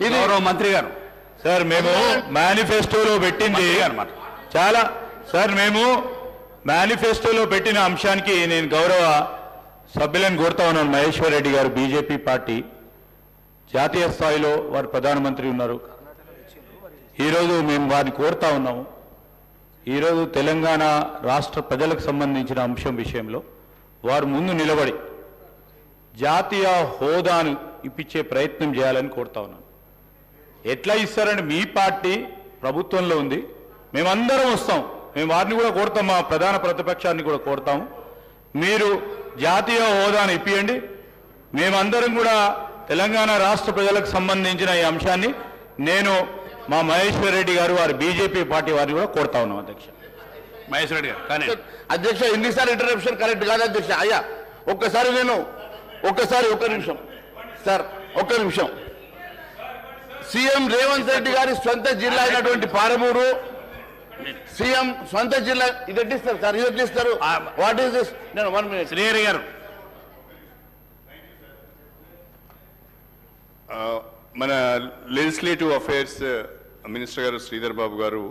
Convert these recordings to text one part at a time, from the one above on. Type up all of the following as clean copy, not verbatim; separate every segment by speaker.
Speaker 1: ఇది గౌరవ మంత్రి గారు
Speaker 2: సార్ మేము మేనిఫెస్టోలో పెట్టింది చాలా సార్ మేము మేనిఫెస్టోలో పెట్టిన అంశానికి నేను గౌరవ సభ్యులను కోరుతా ఉన్నాను. మహేశ్వర్ రెడ్డి గారు బీజేపీ పార్టీ జాతీయ స్థాయిలో వారు ప్రధానమంత్రి ఉన్నారు. ఈరోజు మేము వారిని కోరుతా ఉన్నాము. ఈరోజు తెలంగాణ రాష్ట్ర ప్రజలకు సంబంధించిన అంశం విషయంలో వారు ముందు నిలబడి జాతీయ హోదాను ఇప్పించే ప్రయత్నం చేయాలని కోరుతా ఉన్నాను. ఎట్లా ఇస్తారంటే మీ పార్టీ ప్రభుత్వంలో ఉంది, మేమందరం వస్తాం, మేము వారిని కూడా కోరుతాం, మా ప్రధాన ప్రతిపక్షాన్ని కూడా కోరుతాం, మీరు జాతీయ హోదాను ఇప్పియండి. మేమందరం కూడా తెలంగాణ రాష్ట్ర ప్రజలకు సంబంధించిన ఈ అంశాన్ని నేను మా మహేశ్వర్ రెడ్డి గారు వారి బీజేపీ పార్టీ వారిని కూడా కోరుతా ఉన్నాం. అధ్యక్ష
Speaker 1: మహేశ్వర్ రెడ్డి గారు కానీ
Speaker 3: అధ్యక్ష ఎన్నిసార్లు ఇంటరప్షన్ కరెక్ట్ కాదు అధ్యక్ష. అయ్యా ఒక్క నిమిషం సార్, ఒక్క నిమిషం. సీఎం రేవంత్ రెడ్డి గారి సొంత జిల్లా అయినటువంటి పాలమూరు, సీఎం సొంత జిల్లా ఇది ఎట్టిస్తారు సార్, ఇది ఎట్టిస్తారు? What is this? నేను 1 minute.
Speaker 1: శ్రీహరి గారు
Speaker 4: మన లెజిస్లేటివ్ అఫైర్స్ మినిస్టర్ గారు శ్రీధర్ బాబు గారు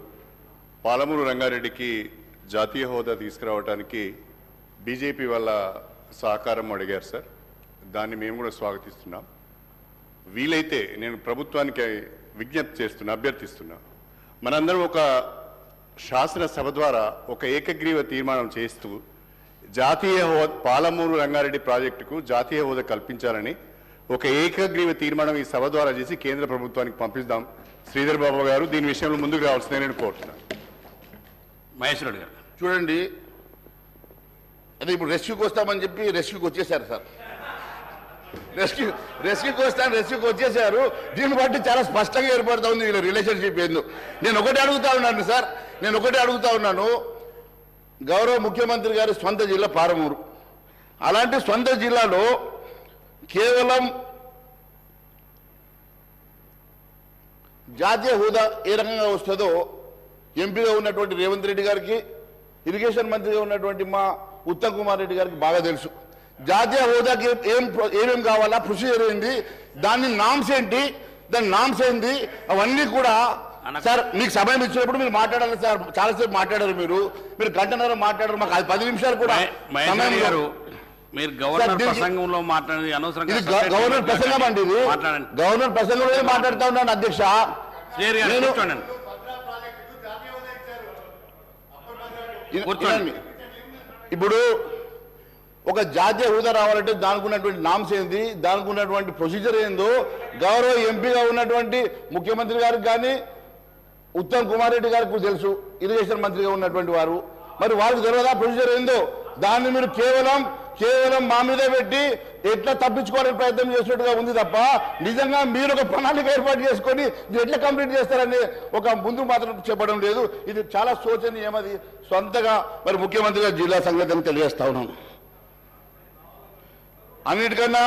Speaker 4: పాలమూరు రంగారెడ్డికి జాతీయ హోదా తీసుకురావడానికి బీజేపీ వాళ్ళ సహకారం అడిగారు సార్. దాన్ని మేము కూడా స్వాగతిస్తున్నాం. వీలైతే నేను ప్రభుత్వానికి విజ్ఞప్తి అభ్యర్థిస్తున్నా, మనందరం ఒక శాసనసభ ద్వారా ఒక ఏకగ్రీవ తీర్మానం చేస్తూ జాతీయ హోదా పాలమూరు రంగారెడ్డి ప్రాజెక్టుకు జాతీయ హోదా కల్పించాలని ఒక ఏకగ్రీవ తీర్మానం ఈ సభ ద్వారా చేసి కేంద్ర ప్రభుత్వానికి పంపిస్తాం. శ్రీధర్ బాబు గారు దీని విషయంలో ముందుకు రావాల్సిందని నేను కోరుతున్నాను.
Speaker 1: మహేశ్వర్ రెడ్డి గారు
Speaker 3: చూడండి, అదే ఇప్పుడు రెస్క్యూకి వస్తామని చెప్పి రెస్క్యూకి వచ్చేసారు సార్. రెస్క్యూకి వచ్చేసారు. దీన్ని బట్టి చాలా స్పష్టంగా ఏర్పడుతూ ఉంది వీళ్ళ రిలేషన్షిప్ ఏందో. నేను ఒకటే అడుగుతా ఉన్నాను, గౌరవ ముఖ్యమంత్రి గారి సొంత జిల్లా పాలమూరు. అలాంటి సొంత జిల్లాలో కేవలం జాతీయ హోదా ఏ రకంగా వస్తుందో ఎంపీగా ఉన్నటువంటి రేవంత్ రెడ్డి గారికి, ఇరిగేషన్ మంత్రిగా ఉన్నటువంటి మా ఉత్తమ్ కుమార్ రెడ్డి గారికి బాగా తెలుసు. జాతీయ హోదాకి ఏమేం కావాలా, ప్రొసీజర్ ఏంది, దాని నామ్స్ ఏంటి, అవన్నీ కూడా సార్ మీకు సమయం ఇచ్చినప్పుడు మీరు మాట్లాడాలి సార్. చాలాసేపు మాట్లాడారు మీరు గంటన్నర మాట్లాడారు, మాకు అది 10 నిమిషాలు కూడా సమయం గారు.
Speaker 1: మీరు గవర్నర్ ప్రసంగంలో మాట్లాడేది అనవసరంగా.
Speaker 3: గవర్నర్ ప్రసంగం అండి, ఇది గవర్నర్ ప్రసంగంలో మాట్లాడుతూ ఉన్నాను అధ్యక్ష. ఇప్పుడు ఒక జాతీయ హోదా రావాలంటే దానికి ఉన్నటువంటి నామ్స్ ఏంది, దానికి ఉన్నటువంటి ప్రొసీజర్ ఏందో గౌరవ ఎంపీగా ఉన్నటువంటి ముఖ్యమంత్రి గారికి కానీ ఉత్తమ్ కుమార్ రెడ్డి గారికి తెలుసు, ఇరిగేషన్ మంత్రిగా ఉన్నటువంటి వారు. మరి వారికి తెలియదా ప్రొసీజర్ ఏందో? దాన్ని మీరు కేవలం మా మీద పెట్టి ఎట్లా తప్పించుకోవడానికి ప్రయత్నం చేసినట్టుగా ఉంది తప్ప నిజంగా మీరు ఒక ప్రణాళిక ఏర్పాటు చేసుకొని ఎట్లా కంప్లీట్ చేస్తారని ఒక ముందు మాత్రం చెప్పడం లేదు. ఇది చాలా శోచనీయమది. సొంతగా మరి ముఖ్యమంత్రిగా జిల్లా సంగతిని తెలియజేస్తా ఉన్నాను. అన్నిటికన్నా